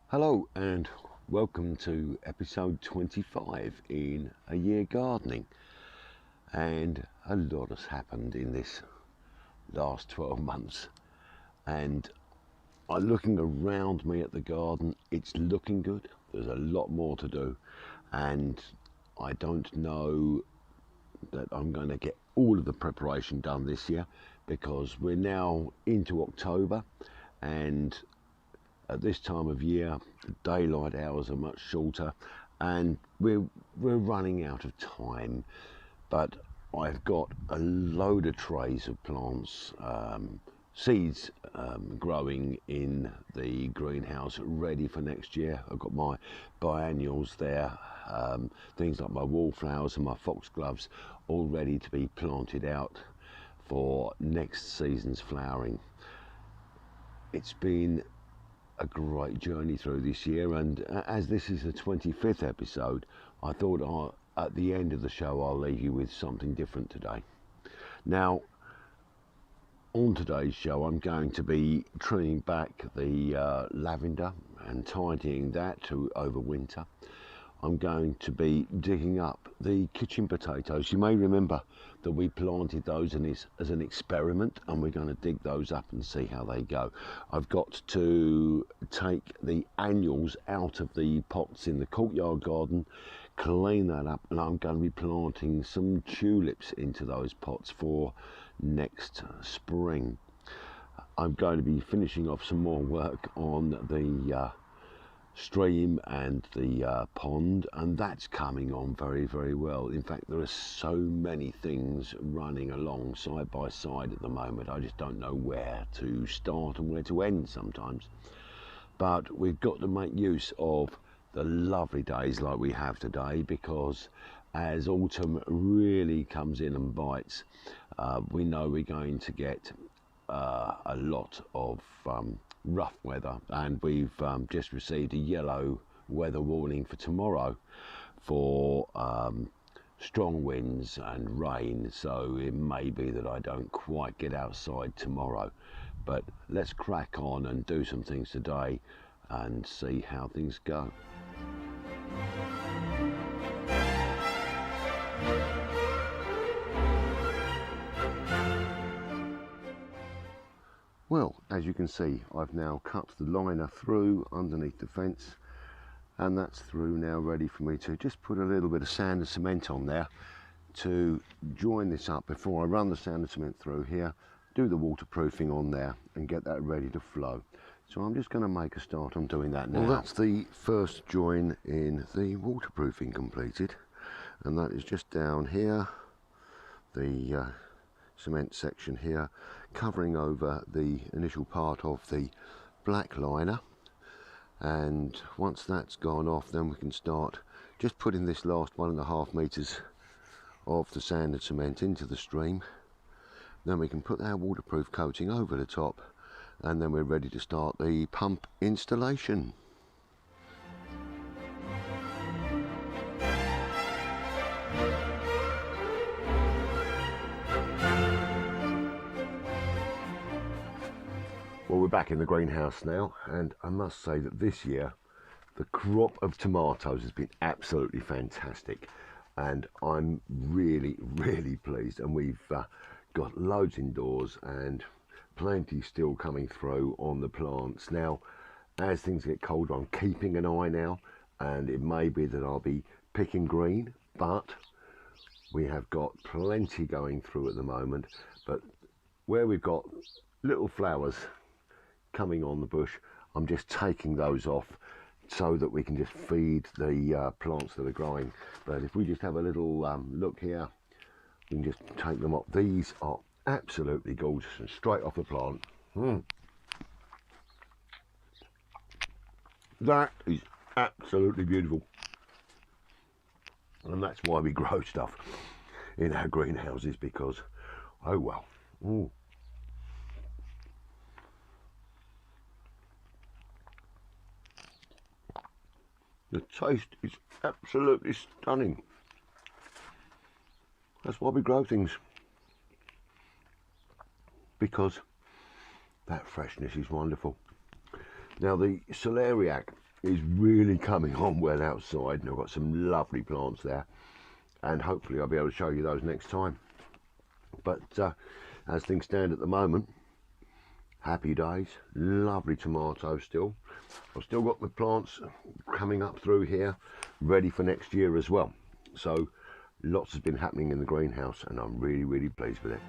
Hello and welcome to episode 25 in A Year Gardening, and a lot has happened in this last 12 months, and I'm looking around me at the garden. It's looking good. There's a lot more to do, and I don't know that I'm going to get all of the preparation done this year because we're now into October, and at this time of year, the daylight hours are much shorter, and we're running out of time. But I've got a load of trays of plants, seeds growing in the greenhouse, ready for next year. I've got my biennials there, things like my wallflowers and my foxgloves, all ready to be planted out for next season's flowering. It's been a great journey through this year, and as this is the 25th episode, I thought at the end of the show I'll leave you with something different today. Now, on today's show I'm going to be trimming back the lavender and tidying that to over winter. I'm going to be digging up the kitchen potatoes. You may remember that we planted those as an experiment, and we're going to dig those up and see how they go. I've got to take the annuals out of the pots in the courtyard garden, clean that up, and I'm going to be planting some tulips into those pots for next spring. I'm going to be finishing off some more work on the stream and the pond, and that's coming on very, very well. In fact, there are so many things running along side by side at the moment. I just don't know where to start and where to end sometimes. But we've got to make use of the lovely days like we have today, because as autumn really comes in and bites, we know we're going to get a lot of rough weather, and we've just received a yellow weather warning for tomorrow for strong winds and rain, so it may be that I don't quite get outside tomorrow. But let's crack on and do some things today and see how things go. Well, as you can see, I've now cut the liner through underneath the fence, and that's through now, ready for me to just put a little bit of sand and cement on there to join this up before I run the sand and cement through here, do the waterproofing on there and get that ready to flow. So I'm just going to make a start on doing that now. Well, that's the first join in the waterproofing completed, and that is just down here, the cement section here, covering over the initial part of the black liner. And once that's gone off, then we can start just putting this last 1.5 meters of the sand and cement into the stream. Then we can put our waterproof coating over the top, and then we're ready to start the pump installation. Well, we're back in the greenhouse now, and I must say that this year the crop of tomatoes has been absolutely fantastic, and I'm really, really pleased. And we've got loads indoors and plenty still coming through on the plants. Now, as things get colder, I'm keeping an eye now, and it may be that I'll be picking green, but we have got plenty going through at the moment. But where we've got little flowers coming on the bush, I'm just taking those off so that we can just feed the plants that are growing. But if we just have a little look here, we can just take them up. These are absolutely gorgeous and straight off the plant. That is absolutely beautiful, and that's why we grow stuff in our greenhouses, because oh well. The taste is absolutely stunning. That's why we grow things, because that freshness is wonderful. Now the celeriac is really coming on well outside, and I've got some lovely plants there, and hopefully I'll be able to show you those next time. But as things stand at the moment, happy days. Lovely tomatoes still. I've still got the plants coming up through here ready for next year as well. So lots has been happening in the greenhouse, and I'm really pleased with it.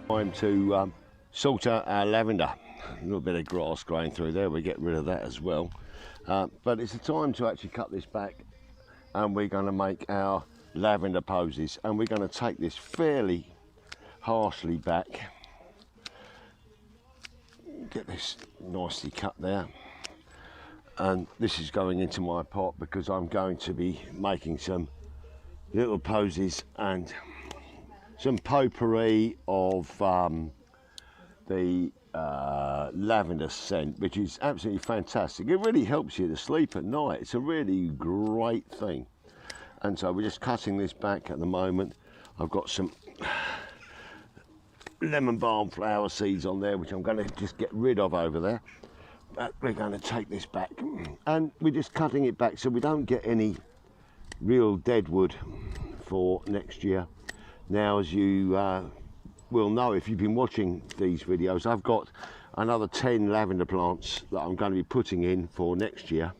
Time to sort out our lavender. A little bit of grass growing through there, we get rid of that as well. But it's the time to actually cut this back, and we're going to make our lavender posies, and we're going to take this fairly harshly back. Get this nicely cut there, and this is going into my pot because I'm going to be making some little posies and some potpourri of the lavender scent, which is absolutely fantastic. It really helps you to sleep at night. It's a really great thing. And so we're just cutting this back at the moment. I've got some lemon balm flower seeds on there, which I'm going to just get rid of over there. But we're going to take this back, and we're just cutting it back so we don't get any real dead wood for next year. Now, as you will know if you've been watching these videos, I've got another 10 lavender plants that I'm going to be putting in for next year,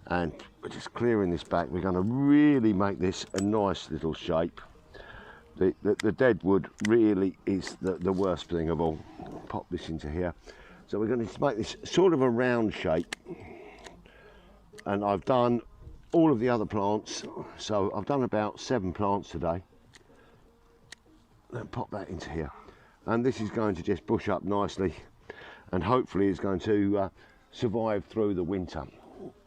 and we're just clearing this back. We're going to really make this a nice little shape. The dead wood really is the worst thing of all. Pop this into here. So we're going to make this sort of a round shape, and I've done all of the other plants, so I've done about 7 plants today. And pop that into here, and this is going to just bush up nicely, and hopefully it's going to survive through the winter.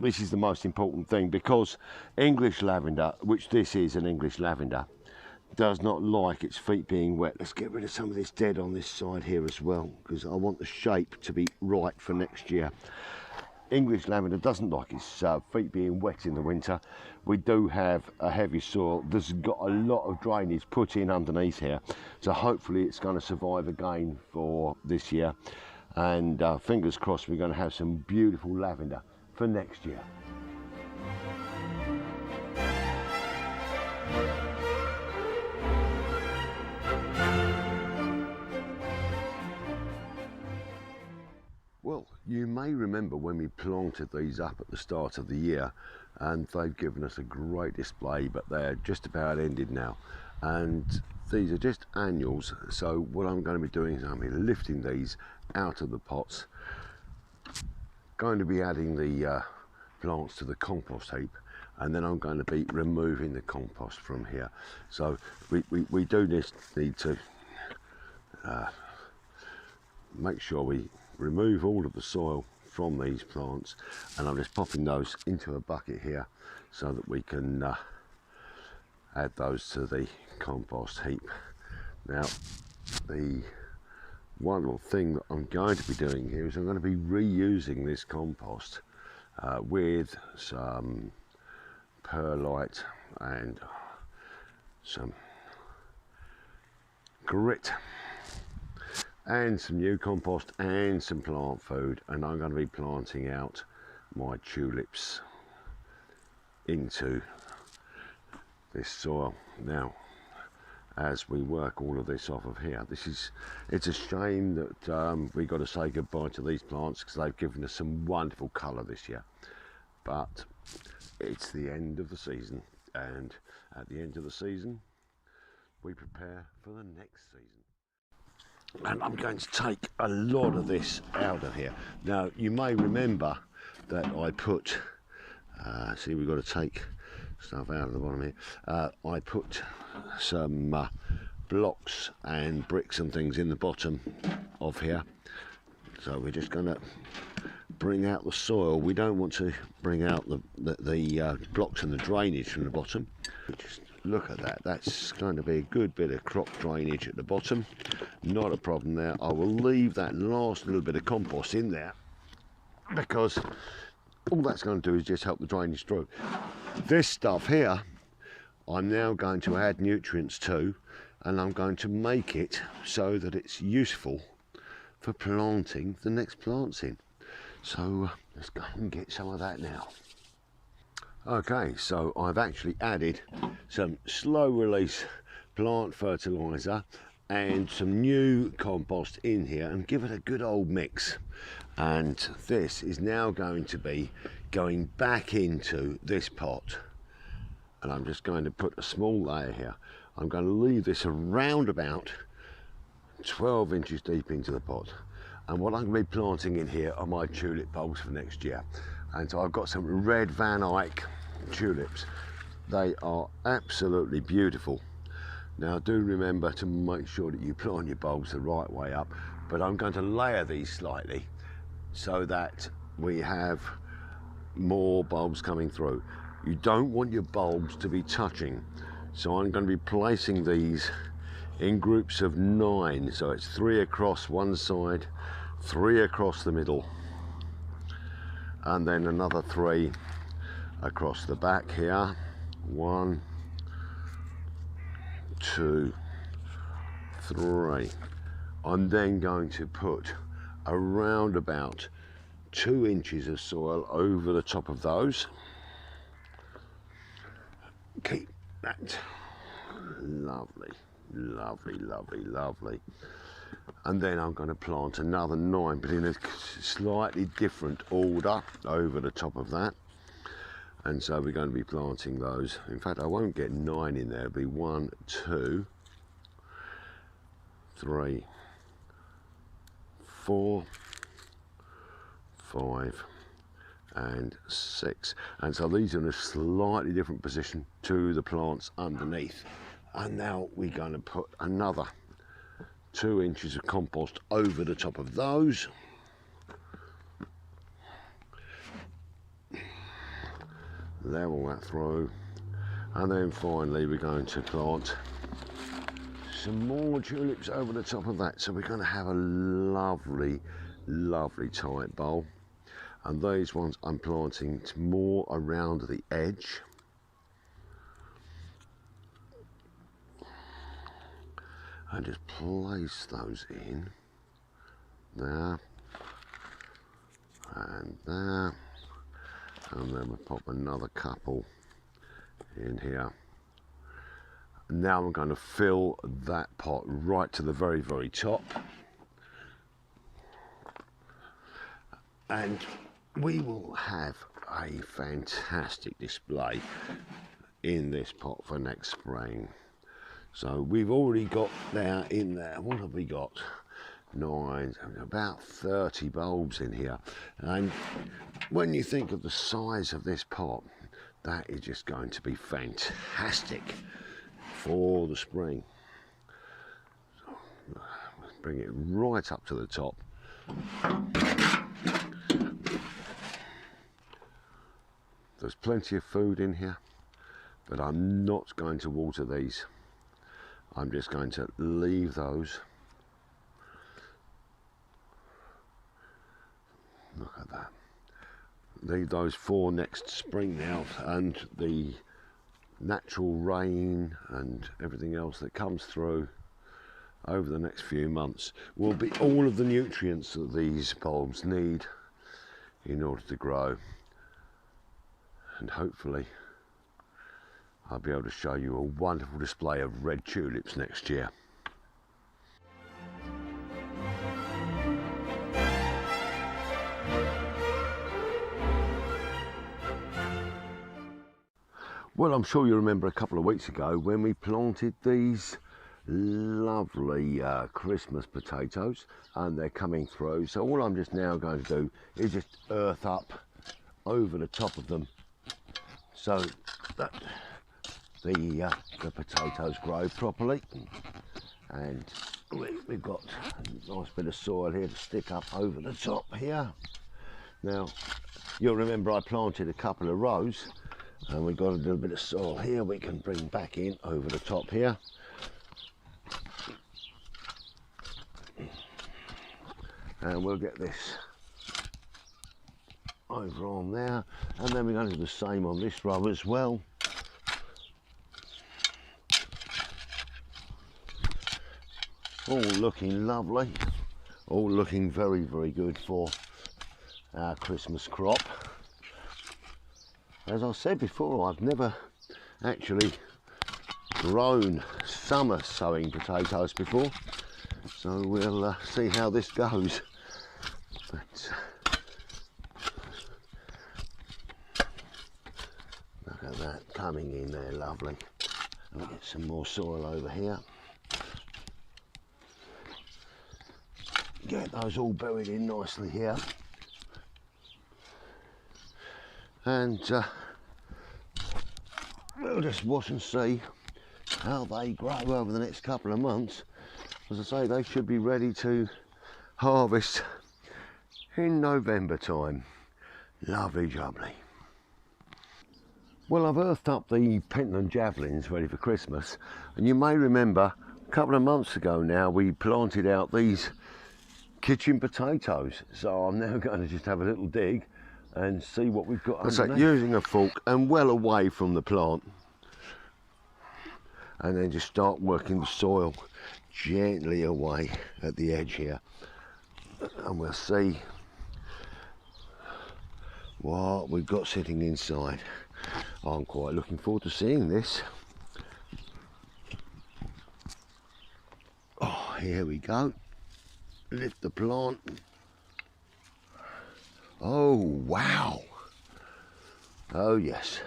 This is the most important thing, because English lavender, which this is an English lavender, does not like its feet being wet. Let's get rid of some of this dead on this side here as well, because I want the shape to be right for next year. English lavender doesn't like its feet being wet in the winter. We do have a heavy soil. There's got a lot of drainage put in underneath here, so hopefully it's going to survive again for this year, and fingers crossed we're going to have some beautiful lavender for next year. Well, you may remember when we planted these up at the start of the year, and they've given us a great display, but they're just about ended now. And these are just annuals, so what I'm going to be doing is I'm going to be lifting these out of the pots, going to be adding the plants to the compost heap, and then I'm going to be removing the compost from here. So we do just need to make sure we remove all of the soil from these plants, and I'm just popping those into a bucket here so that we can add those to the compost heap. Now, the wonderful thing that I'm going to be doing here is I'm going to be reusing this compost with some perlite and some grit and some new compost and some plant food, and I'm going to be planting out my tulips into this soil. Now, as we work all of this off of here, it's a shame that we got to say goodbye to these plants, because they've given us some wonderful colour this year, but it's the end of the season, and at the end of the season we prepare for the next season. And I'm going to take a lot of this out of here. Now, you may remember that I put, see, we've got to take stuff out of the bottom here. I put some blocks and bricks and things in the bottom of here. So we're just going to bring out the soil. We don't want to bring out the blocks and the drainage from the bottom. Just look at that. That's going to be a good bit of crop drainage at the bottom. Not a problem there. I will leave that last little bit of compost in there because all that's going to do is just help the drainage through. This stuff here, I'm now going to add nutrients to, and I'm going to make it so that it's useful for planting the next plants in. So let's go and get some of that now. Okay, so I've actually added some slow release plant fertiliser and some new compost in here and give it a good old mix. And this is now going to be going back into this pot. And I'm just going to put a small layer here. I'm going to leave this around about 12 inches deep into the pot. And what I'm going to be planting in here are my tulip bulbs for next year. And so I've got some red Van Eyck tulips. They are absolutely beautiful. Now do remember to make sure that you plant your bulbs the right way up, but I'm going to layer these slightly so that we have more bulbs coming through. You don't want your bulbs to be touching, so I'm going to be placing these in groups of 9, so it's 3 across one side, 3 across the middle, and then another 3 across the back here. 1, 2, 3. I'm then going to put around about 2 inches of soil over the top of those. Keep that lovely, lovely, lovely, lovely. And then I'm going to plant another 9, but in a slightly different order over the top of that. And so we're going to be planting those. In fact, I won't get 9 in there. It'll be 1, 2, 3, 4, 5, and 6. And so these are in a slightly different position to the plants underneath. And now we're going to put another 2 inches of compost over the top of those. Level that through, and then finally we're going to plant some more tulips over the top of that. So we're going to have a lovely, lovely tight bowl. And these ones I'm planting more around the edge. And just place those in there and there. And then we'll pop another couple in here. Now I'm going to fill that pot right to the very, very top. And we will have a fantastic display in this pot for next spring. So we've already got there in there, what have we got? 9, about 30 bulbs in here. And when you think of the size of this pot, that is just going to be fantastic for the spring. So let's bring it right up to the top. There's plenty of food in here, but I'm not going to water these. I'm just going to leave those. Look at that. Those 4 next spring now, and the natural rain and everything else that comes through over the next few months will be all of the nutrients that these bulbs need in order to grow. And hopefully I'll be able to show you a wonderful display of red tulips next year. Well, I'm sure you remember a couple of weeks ago when we planted these lovely Christmas potatoes, and they're coming through. So all I'm just now going to do is just earth up over the top of them so that the potatoes grow properly. And we've got a nice bit of soil here to stick up over the top here. Now you'll remember I planted a couple of rows, and we've got a little bit of soil here we can bring back in over the top here. And we'll get this over on there, and then we're going to do the same on this row as well. All looking lovely, all looking very, very good for our Christmas crop. As I said before, I've never actually grown summer sowing potatoes before, so we'll see how this goes. But, look at that coming in there, lovely. And we'll get some more soil over here. Get those all buried in nicely here. And we'll just watch and see how they grow over the next couple of months. As I say, they should be ready to harvest in November time. Lovely jubbly. Well, I've earthed up the Pentland javelins ready for Christmas, and you may remember a couple of months ago now we planted out these kitchen potatoes. So I'm now going to just have a little dig and see what we've got underneath. So using a fork and well away from the plant, and then just start working the soil gently away at the edge here, and we'll see what we've got sitting inside. I'm quite looking forward to seeing this. Oh, here we go. Lift the plant. Oh wow, oh yes,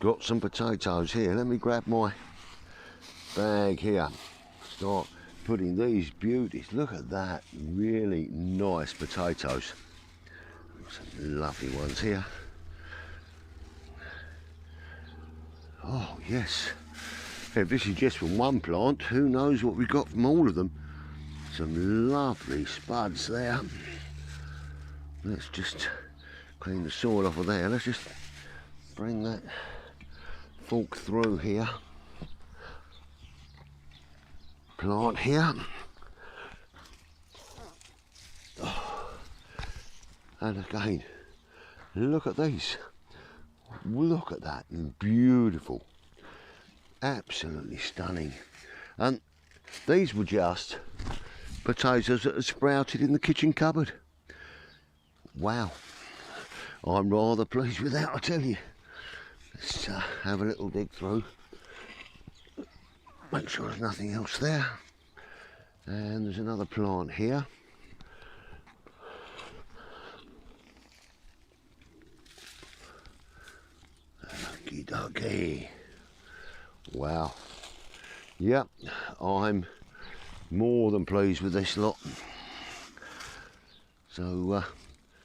got some potatoes here. Let me grab my bag here, start putting these beauties. Look at that, really nice potatoes. Some lovely ones here. Oh yes, if this is just from one plant, who knows what we've got from all of them. Some lovely spuds there. Let's just clean the soil off of there. Let's just bring that fork through here. Plant here. Oh. And again, look at these. Look at that, beautiful. Absolutely stunning. And these were just potatoes that had sprouted in the kitchen cupboard. Wow, I'm rather pleased with that, I tell you. Let's have a little dig through, make sure there's nothing else there. And there's another plant here. Okie dokie. Wow. Yep, I'm more than pleased with this lot. So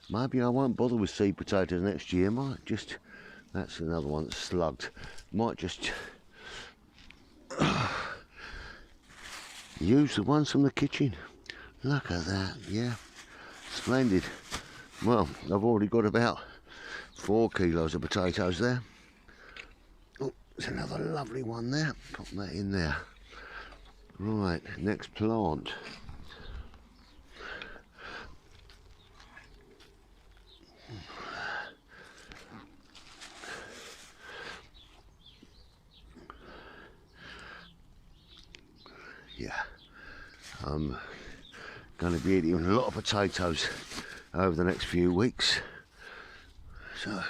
maybe I won't bother with seed potatoes next year. Might just, that's another one that's slugged. Might just use the ones from the kitchen. Look at that, yeah, splendid. Well, I've already got about 4 kilos of potatoes there. Oh, there's another lovely one there. Pop that in there. Right, next plant. Yeah, I'm going to be eating a lot of potatoes over the next few weeks. So,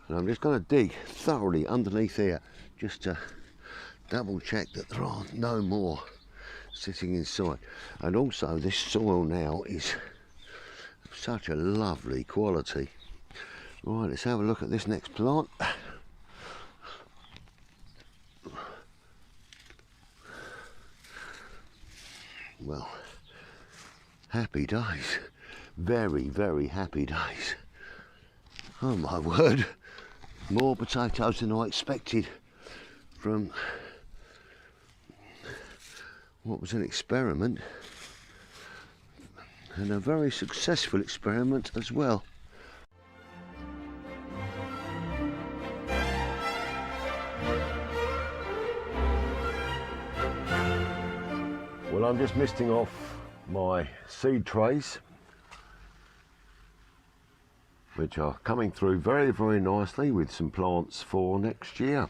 and I'm just going to dig thoroughly underneath here just to double check that there are no more sitting inside. And also this soil now is such a lovely quality. Right, let's have a look at this next plant. well, happy days. Very, very happy days. Oh my word, more potatoes than I expected from what was an experiment, and a very successful experiment as well. Well, I'm just misting off my seed trays, which are coming through very, very nicely with some plants for next year.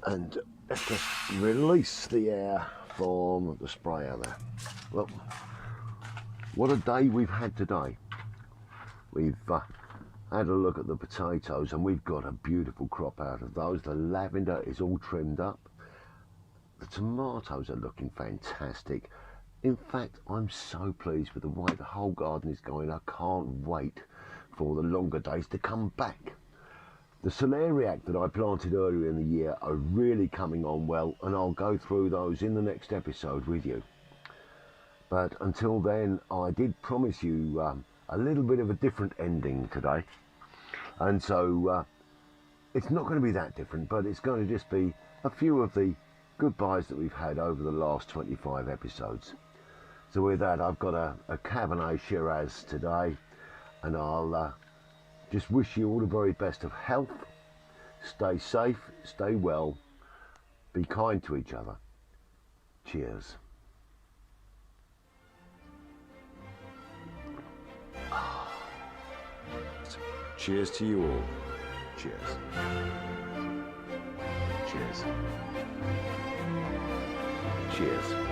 And let's just release the air from the sprayer there. Well, what a day we've had today. We've had a look at the potatoes, and we've got a beautiful crop out of those. The lavender is all trimmed up. The tomatoes are looking fantastic. In fact, I'm so pleased with the way the whole garden is going. I can't wait for the longer days to come back. The celeriac that I planted earlier in the year are really coming on well, and I'll go through those in the next episode with you. But until then, I did promise you a little bit of a different ending today. And so it's not going to be that different, but it's going to just be a few of the goodbyes that we've had over the last 25 episodes. So with that, I've got a Cabernet Shiraz today, and I'll just wish you all the very best of health. Stay safe, stay well, be kind to each other. Cheers. Cheers to you all. Cheers. Cheers. Cheers.